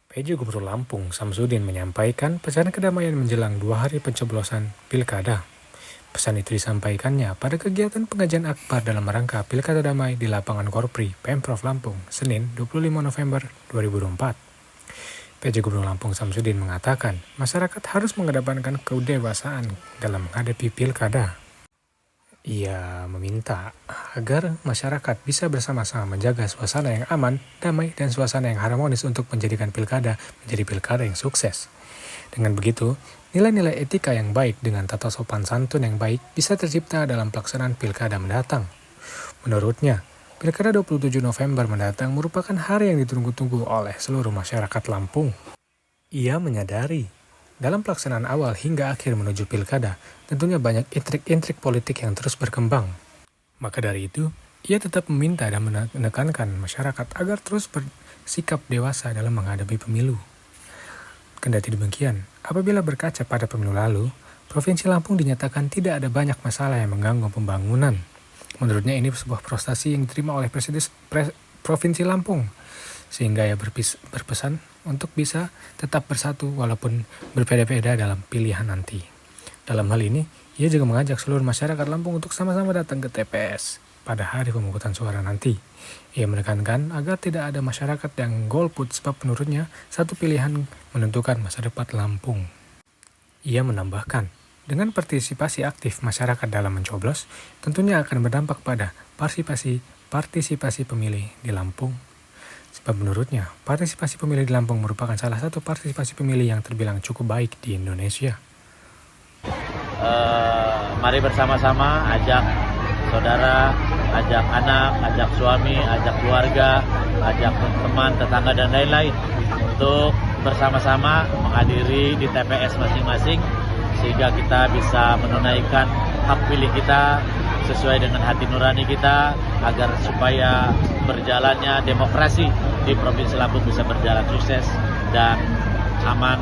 PJ Gubernur Lampung, Samsudin menyampaikan pesan kedamaian menjelang 2 hari pencoblosan Pilkada. Pesan itu disampaikannya pada kegiatan pengajian akbar dalam rangka Pilkada Damai di lapangan Korpri, Pemprov Lampung, Senin 25 November 2024. PJ Gubernur Lampung Samsudin mengatakan masyarakat harus mengedepankan kedewasaan dalam menghadapi Pilkada. Ia meminta agar masyarakat bisa bersama-sama menjaga suasana yang aman, damai, dan suasana yang harmonis untuk menjadikan pilkada menjadi pilkada yang sukses. Dengan begitu, nilai-nilai etika yang baik dengan tata sopan santun yang baik bisa tercipta dalam pelaksanaan pilkada mendatang. Menurutnya, Pilkada 27 November mendatang merupakan hari yang ditunggu-tunggu oleh seluruh masyarakat Lampung. Ia menyadari dalam pelaksanaan awal hingga akhir menuju pilkada, tentunya banyak intrik-intrik politik yang terus berkembang. Maka dari itu, ia tetap meminta dan menekankan masyarakat agar terus bersikap dewasa dalam menghadapi pemilu. Kendati demikian, apabila berkaca pada pemilu lalu, Provinsi Lampung dinyatakan tidak ada banyak masalah yang mengganggu pembangunan. Menurutnya ini sebuah prestasi yang diterima oleh Presiden Provinsi Lampung, sehingga ia berpesan untuk bisa tetap bersatu walaupun berbeda-beda dalam pilihan nanti. Dalam hal ini, ia juga mengajak seluruh masyarakat Lampung untuk sama-sama datang ke TPS pada hari pemungutan suara nanti. Ia menekankan agar tidak ada masyarakat yang golput sebab menurutnya satu pilihan menentukan masa depan Lampung. Ia menambahkan, dengan partisipasi aktif masyarakat dalam mencoblos, tentunya akan berdampak pada partisipasi pemilih di Lampung. Sebab menurutnya, partisipasi pemilih di Lampung merupakan salah satu partisipasi pemilih yang terbilang cukup baik di Indonesia. Mari bersama-sama ajak saudara, ajak anak, ajak suami, ajak keluarga, ajak teman, tetangga, dan lain-lain untuk bersama-sama menghadiri di TPS masing-masing sehingga kita bisa menunaikan hak pilih kita sesuai dengan hati nurani kita agar supaya berjalannya demokrasi di Provinsi Lampung bisa berjalan sukses dan aman.